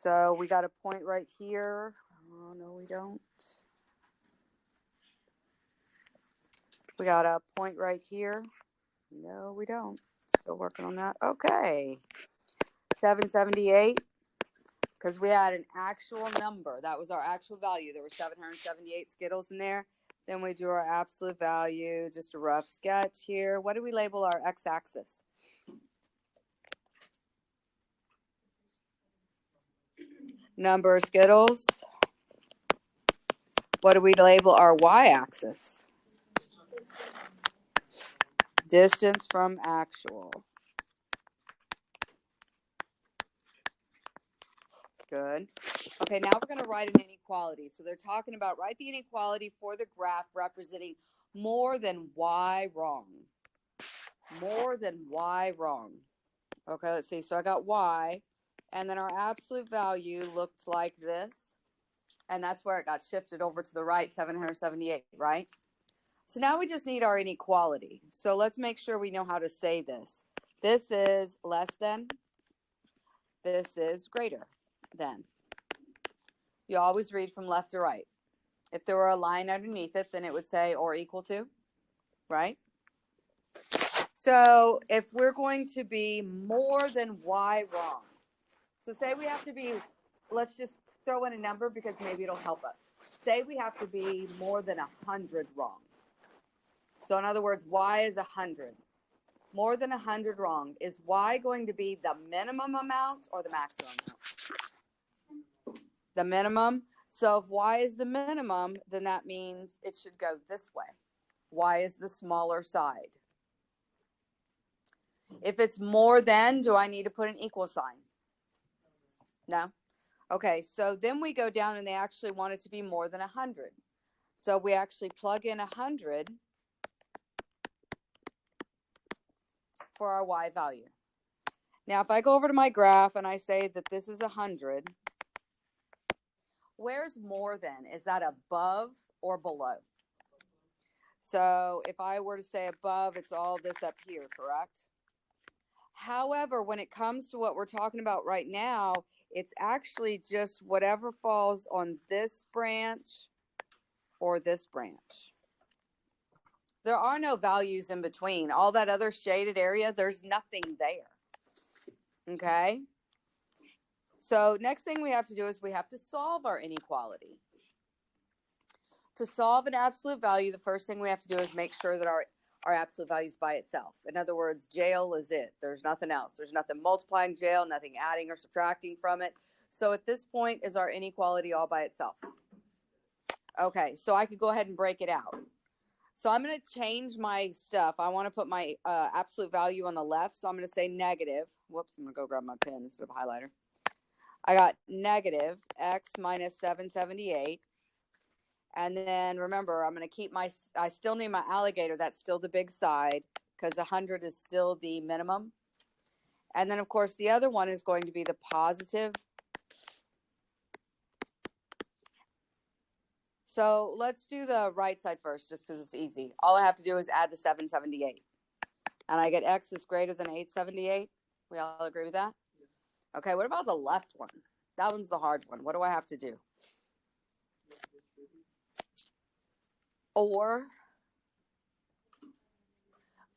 So we got a point right here. Oh, no, we don't. We got a point right here. No, we don't. Still working on that. Okay. 778. Because we had an actual number. That was our actual value. There were 778 Skittles in there. Then we drew our absolute value. Just a rough sketch here. What do we label our x-axis? Number of Skittles. What do we label our y-axis? Distance from actual. Good. Okay, now we're going to write an inequality. So they're talking about write the inequality for the graph representing more than y wrong. More than y wrong. Okay, let's see. So I got y, and then our absolute value looked like this. And that's where it got shifted over to the right, 778, right? So now we just need our inequality. So let's make sure we know how to say this. This is less than. This is greater than. You always read from left to right. If there were a line underneath it, then it would say or equal to, right? So if we're going to be more than y wrong, so say we have to be, let's just throw in a number because maybe it'll help us. Say we have to be more than 100 wrong. So in other words, y is 100. More than 100 wrong. Is y going to be the minimum amount or the maximum amount? The minimum. So if y is the minimum, then that means it should go this way. Y is the smaller side. If it's more than, do I need to put an equal sign? No? Okay, so then we go down and they actually want it to be more than 100. So we actually plug in 100 for our y value. Now, if I go over to my graph and I say that this is 100, where's more than? Is that above or below? So if I were to say above, it's all this up here, correct? However, when it comes to what we're talking about right now, it's actually just whatever falls on this branch or this branch. There are no values in between. All that other shaded area, there's nothing there. Okay? So next thing we have to do is we have to solve our inequality. To solve an absolute value, the first thing we have to do is make sure that our absolute value is by itself. In other words, jail is it. There's nothing else. There's nothing multiplying jail, nothing adding or subtracting from it. So at this point, is our inequality all by itself? Okay, so I could go ahead and break it out. So I'm going to change my stuff. I want to put my absolute value on the left. So I'm going to say negative. Whoops, I'm going to go grab my pen instead of a highlighter. I got negative x minus 778. And then remember, I'm going to keep I still need my alligator. That's still the big side because 100 is still the minimum. And then, of course, the other one is going to be the positive. So let's do the right side first just because it's easy. All I have to do is add the 778. And I get x is greater than 878. We all agree with that? Okay, what about the left one? That one's the hard one. What do I have to do? Or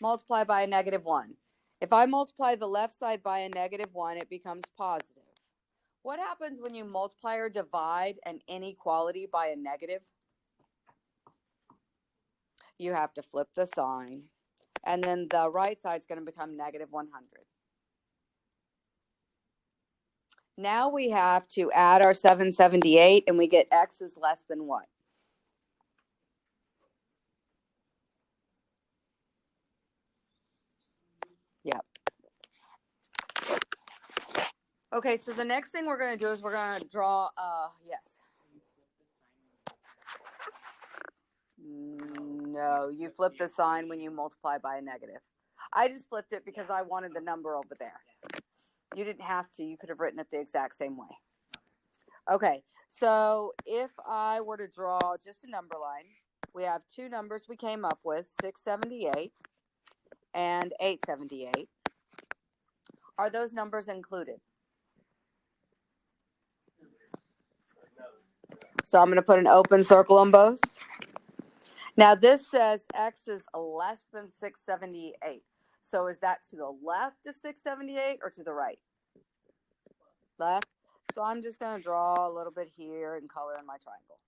multiply by a -1. If I multiply the left side by a -1, it becomes positive. What happens when you multiply or divide an inequality by a negative? You have to flip the sign. And then the right side is going to become -100. Now we have to add our 778, and we get x is less than what? Yep. Okay, so the next thing we're going to do is we're going to draw, yes. No, you flip the sign when you multiply by a negative. I just flipped it because I wanted the number over there. You didn't have to. You could have written it the exact same way. Okay, so if I were to draw just a number line, we have two numbers we came up with, 678 and 878. Are those numbers included? So I'm going to put an open circle on both. Now this says x is less than 678. So is that to the left of 678 or to the right? Left. So I'm just going to draw a little bit here and color in my triangle.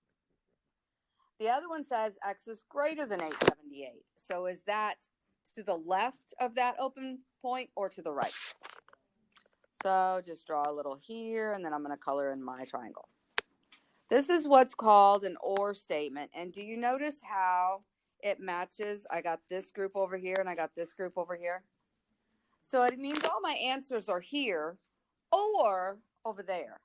The other one says x is greater than 878. So is that to the left of that open point or to the right? So just draw a little here, and then I'm going to color in my triangle. This is what's called an OR statement. And do you notice how it matches? I got this group over here, and I got this group over here. So it means all my answers are here or over there,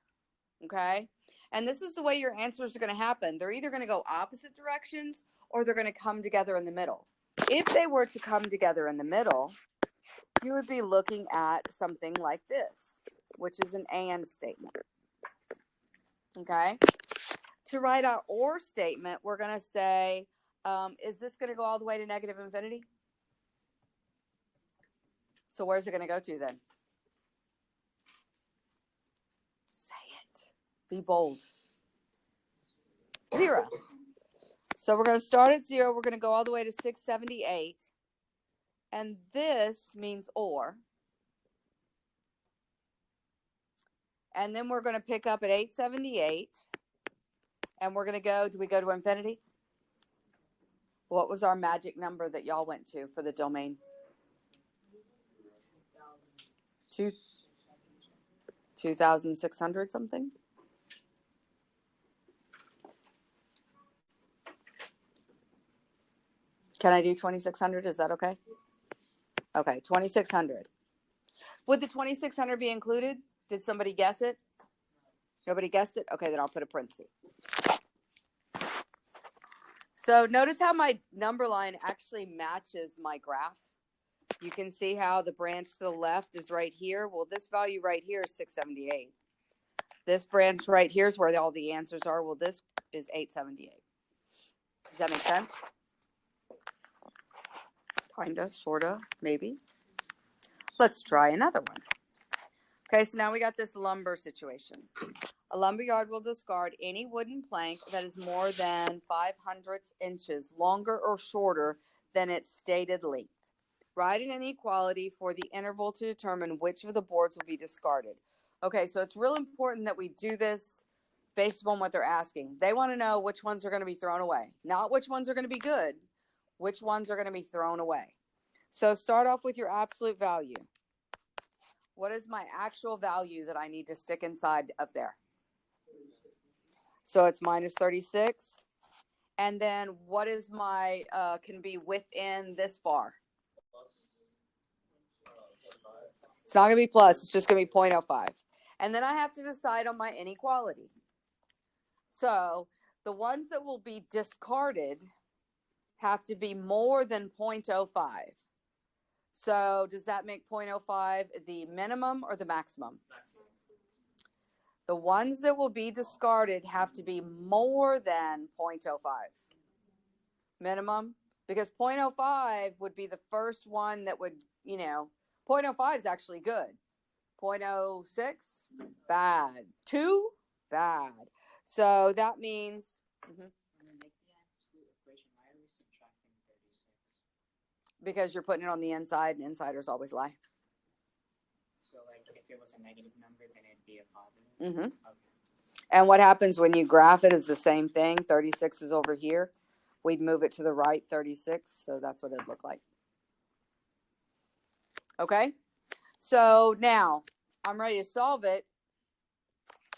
okay? And this is the way your answers are going to happen. They're either going to go opposite directions or they're going to come together in the middle. If they were to come together in the middle, you would be looking at something like this, which is an AND statement, okay? To write our OR statement, we're going to say, is this going to go all the way to negative infinity? So where's it going to go to then? Say it. Be bold. 0. So we're going to start at 0. We're going to go all the way to 678. And this means OR. And then we're going to pick up at 878. And we're going to go, do we go to infinity? What was our magic number that y'all went to for the domain? 2,600 something? Can I do 2,600? Is that okay? Okay, 2,600. Would the 2,600 be included? Did somebody guess it? Nobody guessed it? Okay, then I'll put a parenthesis. So notice how my number line actually matches my graph. You can see how the branch to the left is right here. Well, this value right here is 678. This branch right here is where all the answers are. Well, this is 878. Does that make sense? Kinda, sorta, maybe. Let's try another one. Okay, so now we got this lumber situation. A lumberyard will discard any wooden plank that is more than 500 inches longer or shorter than its stated length. Write an inequality for the interval to determine which of the boards will be discarded. Okay, so it's real important that we do this based upon what they're asking. They want to know which ones are going to be thrown away, not which ones are going to be good, which ones are going to be thrown away. So start off with your absolute value. What is my actual value that I need to stick inside of there? So it's minus 36. And then what is my, can be within this far? It's not going to be plus. It's just going to be 0.05. And then I have to decide on my inequality. So the ones that will be discarded have to be more than 0.05. So does that make 0.05 the minimum or the maximum? The ones that will be discarded have to be more than 0.05. Minimum, because 0.05 would be the first one that would, 0.05 is actually good. 0.06, bad. 2, bad. So that means, because you're putting it on the inside, and insiders always lie. So, like, if it was a negative number, then it'd be a positive? Okay. And what happens when you graph it is the same thing. 36 is over here. We'd move it to the right, 36. So that's what it'd look like. Okay? So now, I'm ready to solve it.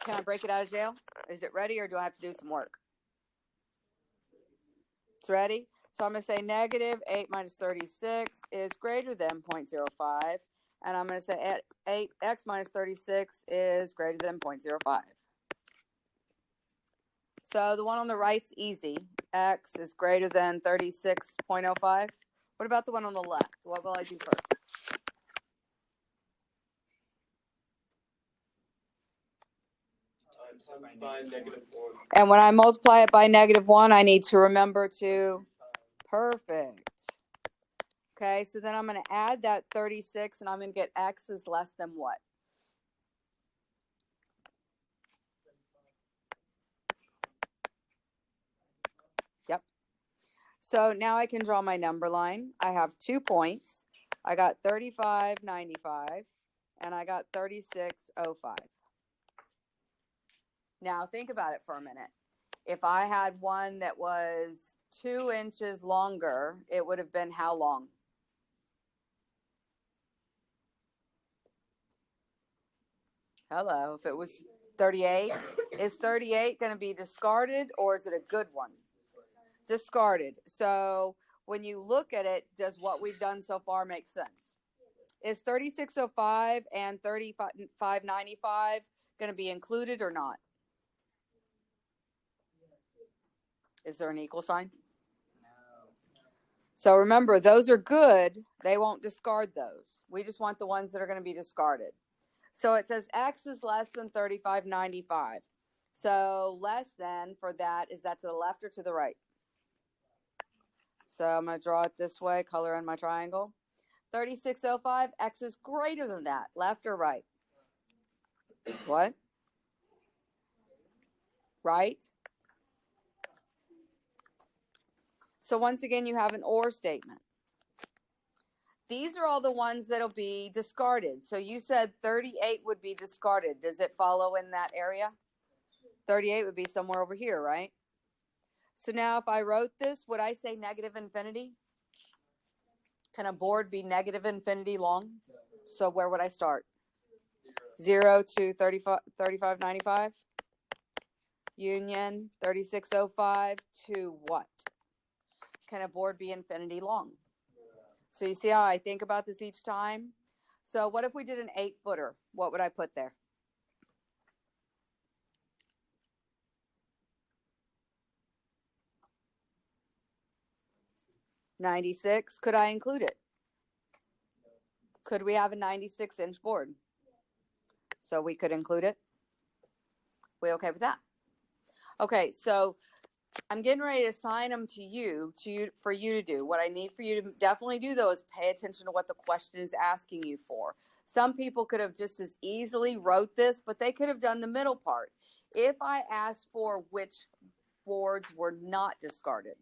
Can I break it out of jail? Is it ready, or do I have to do some work? It's ready? So I'm going to say negative 8 minus 36 is greater than 0.05. And I'm going to say 8x minus 36 is greater than 0.05. So the one on the right's easy. X is greater than 36.05. What about the one on the left? What will I do first? By -1. And when I multiply it by -1, I need to remember to, perfect. Okay, so then I'm going to add that 36, and I'm going to get x is less than what? So now I can draw my number line. I have 2 points. I got 35.95 and I got 36.05. Now think about it for a minute. If I had one that was 2 inches longer, it would have been how long? Hello, if it was 38, is 38 going to be discarded or is it a good one? Discarded. So when you look at it, does what we've done so far make sense? Is 3605 and 3595 going to be included or not? Is there an equal sign? So remember, those are good. They won't discard those. We just want the ones that are going to be discarded. So it says X is less than 35.95. So less than for that, is that to the left or to the right? So I'm going to draw it this way, color in my triangle. 3605, X is greater than that, left or right? What? Right? So once again, you have an or statement. These are all the ones that'll be discarded. So you said 38 would be discarded. Does it follow in that area? 38 would be somewhere over here, right? So now if I wrote this, would I say negative infinity? Can a board be negative infinity long? So where would I start? 0 to 35.95? Union 3605 to what? Can a board be infinity long? So you see how I think about this each time? So what if we did an 8-footer? What would I put there? $96. Could I include it? Could we have a 96-inch board? So we could include it. We okay with that? Okay, so I'm getting ready to assign them to you for you to do. What I need for you to definitely do, though, is pay attention to what the question is asking you for. Some people could have just as easily wrote this, but they could have done the middle part. If I asked for which boards were not discarded,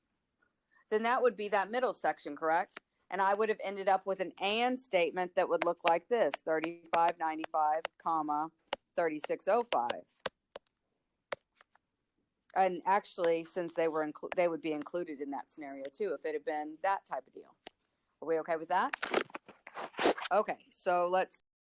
then that would be that middle section, correct? And I would have ended up with an and statement that would look like this: 35.95, comma 3605. And actually, since they would be included in that scenario too, if it had been that type of deal. Are we okay with that? Okay, so let's